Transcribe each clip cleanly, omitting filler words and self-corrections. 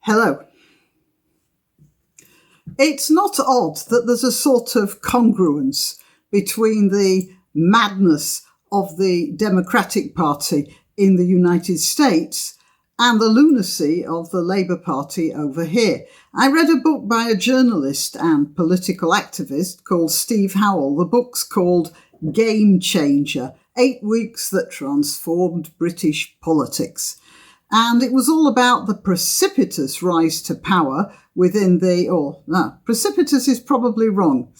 Hello. It's not odd that there's a sort of congruence between the madness of the Democratic Party in the United States and the lunacy of the Labour Party over here. I read a book by a journalist and political activist called Steve Howell. The book's called Game Changer, 8 Weeks That Transformed British Politics. And it was all about the precipitous rise to power within precipitous is probably wrong.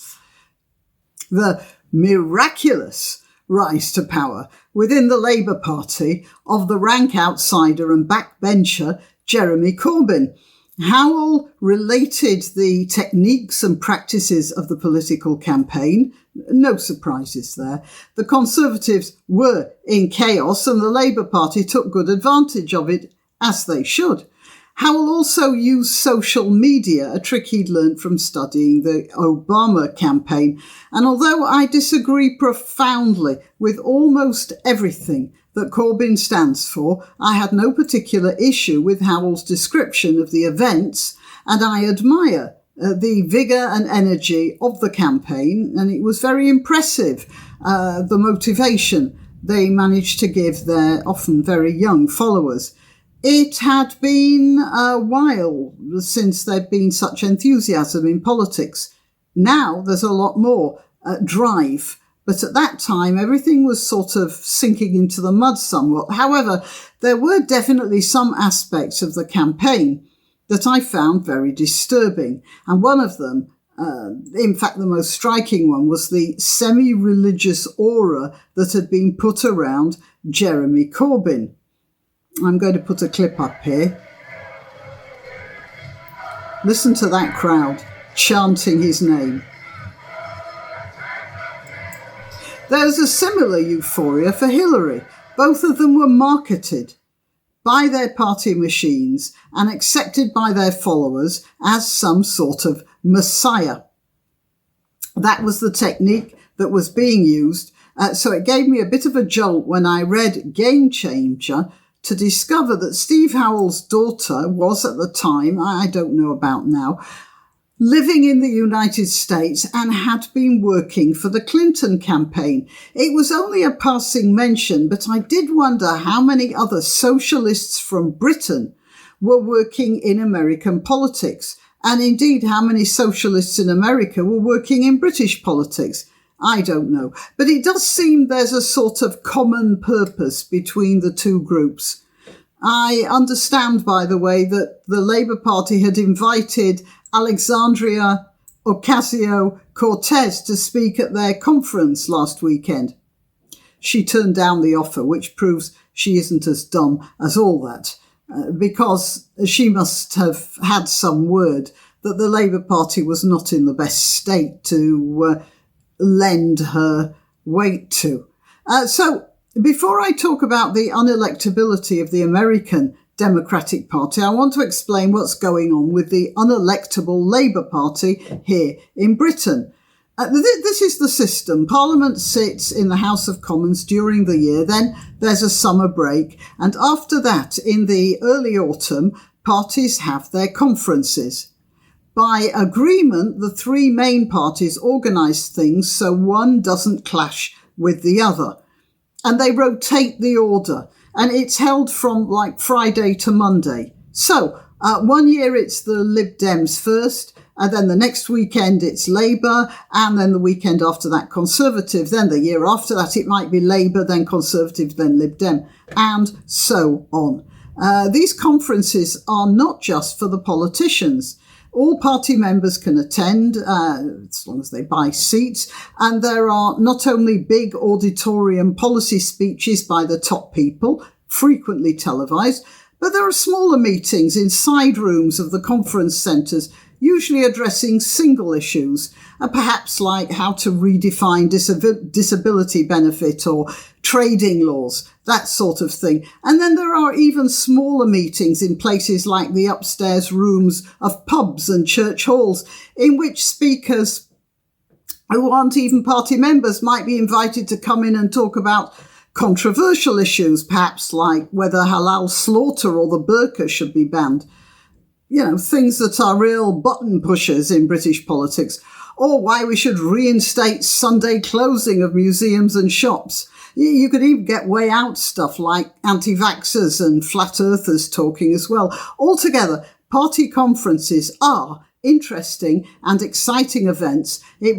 The miraculous rise to power within the Labour Party of the rank outsider and backbencher Jeremy Corbyn. Howell related the techniques and practices of the political campaign. No surprises there. The Conservatives were in chaos and the Labour Party took good advantage of it, as they should. Howell also used social media, a trick he'd learned from studying the Obama campaign. And although I disagree profoundly with almost everything that Corbyn stands for, I had no particular issue with Howell's description of the events, and I admire the vigour and energy of the campaign, and it was very impressive, the motivation they managed to give their often very young followers. It had been a while since there'd been such enthusiasm in politics. Now there's a lot more drive, but at that time everything was sort of sinking into the mud somewhat. However, there were definitely some aspects of the campaign that I found very disturbing. And one of them, in fact the most striking one, was the semi-religious aura that had been put around Jeremy Corbyn. I'm going to put a clip up here. Listen to that crowd chanting his name. There's a similar euphoria for Hillary. Both of them were marketed by their party machines and accepted by their followers as some sort of messiah. That was the technique that was being used. So it gave me a bit of a jolt when I read Game Changer to discover that Steve Howell's daughter was at the time, I don't know about now, living in the United States and had been working for the Clinton campaign. It was only a passing mention, but I did wonder how many other socialists from Britain were working in American politics, and indeed how many socialists in America were working in British politics. I don't know. But it does seem there's a sort of common purpose between the two groups. I understand, by the way, that the Labour Party had invited Alexandria Ocasio-Cortez to speak at their conference last weekend. She turned down the offer, which proves she isn't as dumb as all that, because she must have had some word that the Labour Party was not in the best state to lend her weight to. So before I talk about the unelectability of the American Democratic Party, I want to explain what's going on with the unelectable Labour Party here in Britain. This is the system. Parliament sits in the House of Commons during the year, then there's a summer break, and after that, in the early autumn, parties have their conferences. By agreement, the three main parties organise things so one doesn't clash with the other. And they rotate the order. And it's held from like Friday to Monday. So one year it's the Lib Dems first, and then the next weekend it's Labour, and then the weekend after that Conservative. Then the year after that it might be Labour, then Conservative, then Lib Dem, and so on. These conferences are not just for the politicians. All party members can attend, as long as they buy seats, and there are not only big auditorium policy speeches by the top people, frequently televised, but there are smaller meetings in side rooms of the conference centres, usually addressing single issues, perhaps like how to redefine disability benefit or trading laws, that sort of thing. And then there are even smaller meetings in places like the upstairs rooms of pubs and church halls, in which speakers who aren't even party members might be invited to come in and talk about controversial issues, perhaps like whether halal slaughter or the burqa should be banned. things that are real button pushers in British politics, or why we should reinstate Sunday closing of museums and shops. You could even get way out stuff like anti-vaxxers and flat earthers talking as well. Altogether, party conferences are interesting and exciting events. They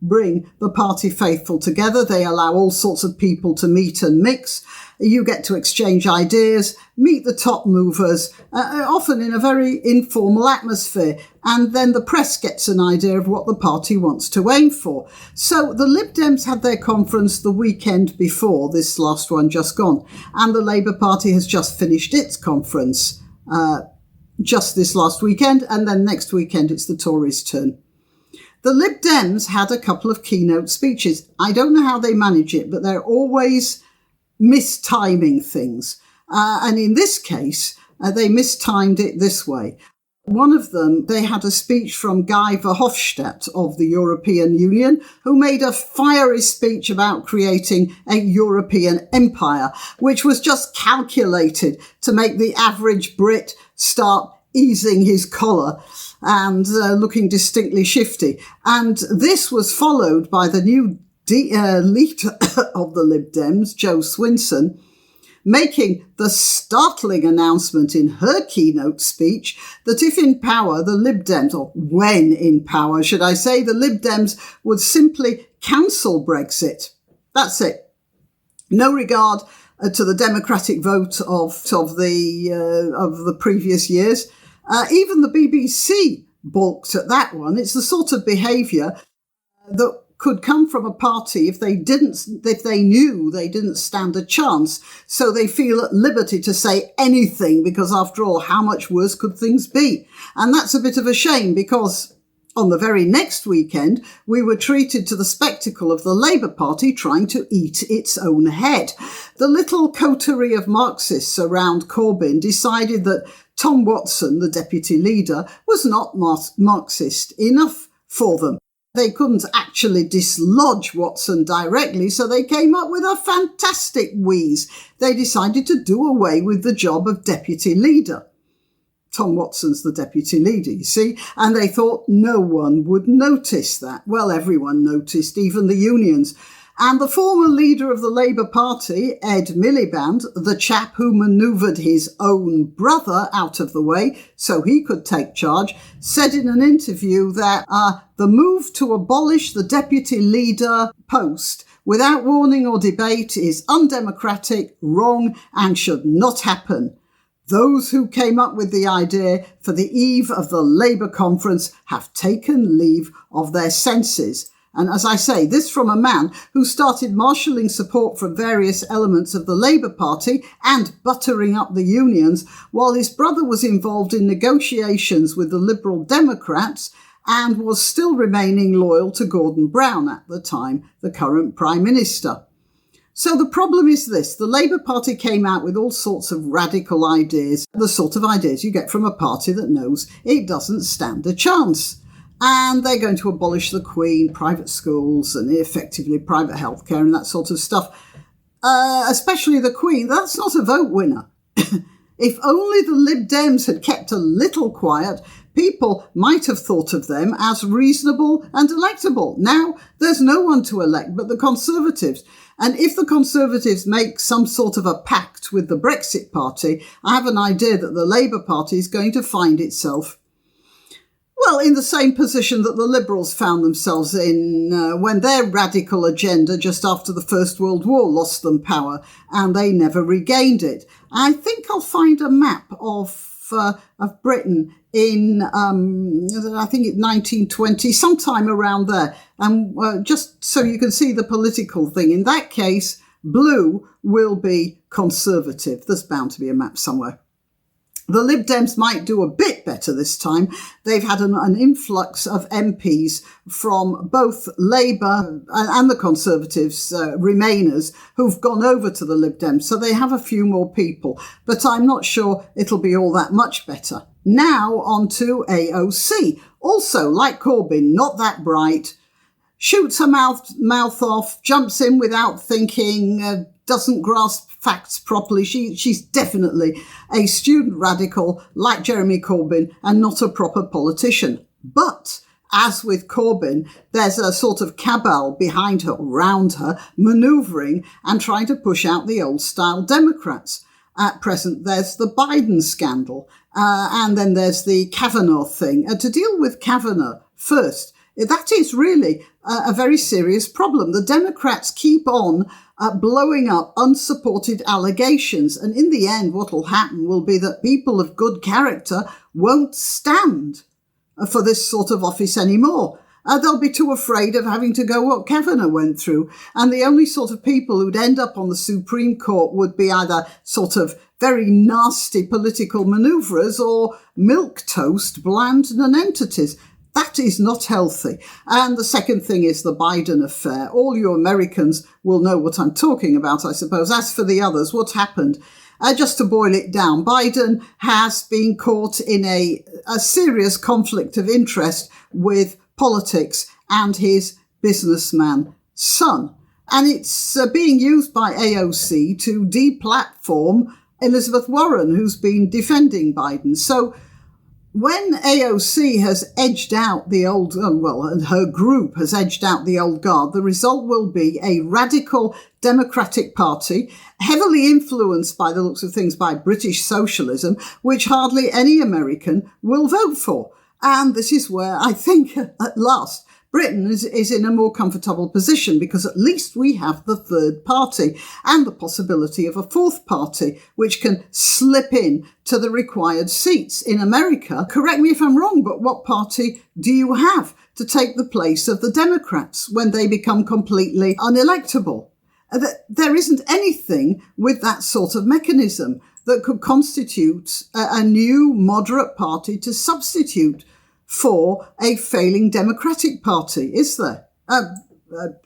bring the party faithful together. They allow all sorts of people to meet and mix. You get to exchange ideas, meet the top movers, often in a very informal atmosphere. And then the press gets an idea of what the party wants to aim for. So the Lib Dems had their conference the weekend before, this last one just gone. And the Labour Party has just finished its conference just this last weekend. And then next weekend, it's the Tories' turn. The Lib Dems had a couple of keynote speeches. I don't know how they manage it, but they're always mistiming things. And in this case, they mistimed it this way. One of them, they had a speech from Guy Verhofstadt of the European Union, who made a fiery speech about creating a European empire, which was just calculated to make the average Brit start easing his collar and looking distinctly shifty. And this was followed by the new leader of the Lib Dems, Jo Swinson, making the startling announcement in her keynote speech that if in power, the Lib Dems, or when in power, should I say, the Lib Dems would simply cancel Brexit. That's it. No regard to the democratic vote of the previous years. Even the BBC balked at that one. It's the sort of behaviour that could come from a party if they knew they didn't stand a chance. So they feel at liberty to say anything because, after all, how much worse could things be? And that's a bit of a shame because on the very next weekend, we were treated to the spectacle of the Labour Party trying to eat its own head. The little coterie of Marxists around Corbyn decided that Tom Watson, the deputy leader, was not Marxist enough for them. They couldn't actually dislodge Watson directly, so they came up with a fantastic wheeze. They decided to do away with the job of deputy leader. Tom Watson's the deputy leader, you see, and they thought no one would notice that. Well, everyone noticed, even the unions. And the former leader of the Labour Party, Ed Miliband, the chap who manoeuvred his own brother out of the way so he could take charge, said in an interview that the move to abolish the deputy leader post without warning or debate is undemocratic, wrong, and should not happen. Those who came up with the idea for the eve of the Labour conference have taken leave of their senses. And as I say, this from a man who started marshalling support from various elements of the Labour Party and buttering up the unions, while his brother was involved in negotiations with the Liberal Democrats and was still remaining loyal to Gordon Brown at the time, the current Prime Minister. So the problem is this: the Labour Party came out with all sorts of radical ideas, the sort of ideas you get from a party that knows it doesn't stand a chance. And they're going to abolish the Queen, private schools, and effectively private healthcare and that sort of stuff. Especially the Queen. That's not a vote winner. If only the Lib Dems had kept a little quiet, people might have thought of them as reasonable and electable. Now, there's no one to elect but the Conservatives. And if the Conservatives make some sort of a pact with the Brexit Party, I have an idea that the Labour Party is going to find itself, well, in the same position that the Liberals found themselves in when their radical agenda just after the First World War lost them power and they never regained it. I think I'll find a map of Britain in, I think it's 1920, sometime around there. And just so you can see the political thing, in that case, blue will be Conservative. There's bound to be a map somewhere. The Lib Dems might do a bit better this time. They've had an influx of MPs from both Labour and the Conservatives, Remainers, who've gone over to the Lib Dems. So they have a few more people, but I'm not sure it'll be all that much better. Now on to AOC. Also, like Corbyn, not that bright. Shoots her mouth off, jumps in without thinking, doesn't grasp facts properly. She's definitely a student radical like Jeremy Corbyn and not a proper politician. But as with Corbyn, there's a sort of cabal behind her, around her, manoeuvring and trying to push out the old-style Democrats. At present, there's the Biden scandal, and then there's the Kavanaugh thing. To deal with Kavanaugh first, that is really a very serious problem. The Democrats keep on blowing up unsupported allegations, and in the end, what will happen will be that people of good character won't stand for this sort of office anymore. They'll be too afraid of having to go what Kavanaugh went through. And the only sort of people who'd end up on the Supreme Court would be either sort of very nasty political manoeuvrers or milquetoast, bland nonentities. That is not healthy. And the second thing is the Biden affair. All you Americans will know what I'm talking about, I suppose. As for the others, what's happened? Just to boil it down, Biden has been caught in a serious conflict of interest with politics and his businessman son. And it's being used by AOC to deplatform Elizabeth Warren, who's been defending Biden. So when AOC has edged out the old, her group has edged out the old guard, the result will be a radical Democratic Party, heavily influenced by the looks of things by British socialism, which hardly any American will vote for. And this is where I think at last Britain is in a more comfortable position, because at least we have the third party and the possibility of a fourth party which can slip in to the required seats. In America, correct me if I'm wrong, but what party do you have to take the place of the Democrats when they become completely unelectable? There isn't anything with that sort of mechanism that could constitute a new moderate party to substitute for a failing Democratic Party, is there?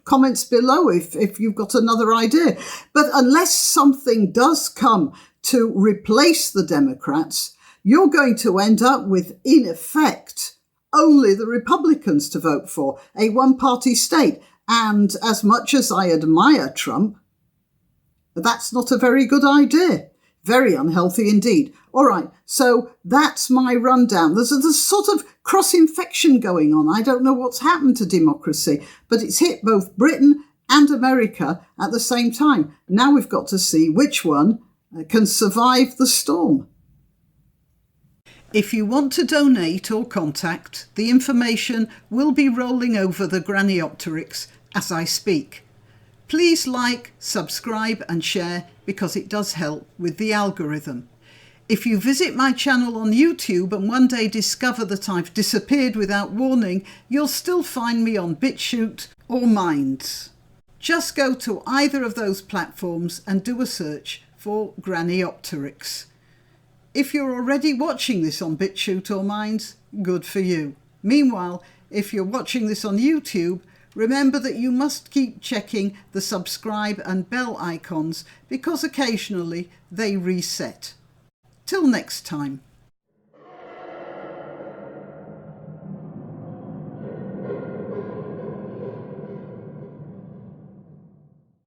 Comments below if you've got another idea. But unless something does come to replace the Democrats, you're going to end up with, in effect, only the Republicans to vote for, a one-party state. And as much as I admire Trump, that's not a very good idea. Very unhealthy indeed. All right, so that's my rundown. There's a sort of cross-infection going on. I don't know what's happened to democracy, but it's hit both Britain and America at the same time. Now we've got to see which one can survive the storm. If you want to donate or contact, the information will be rolling over the Graniopteryx as I speak. Please like, subscribe and share, because it does help with the algorithm. If you visit my channel on YouTube and one day discover that I've disappeared without warning, you'll still find me on BitChute or Minds. Just go to either of those platforms and do a search for Graniopteryx. If you're already watching this on BitChute or Minds, good for you. Meanwhile, if you're watching this on YouTube, remember that you must keep checking the subscribe and bell icons, because occasionally they reset. Till next time.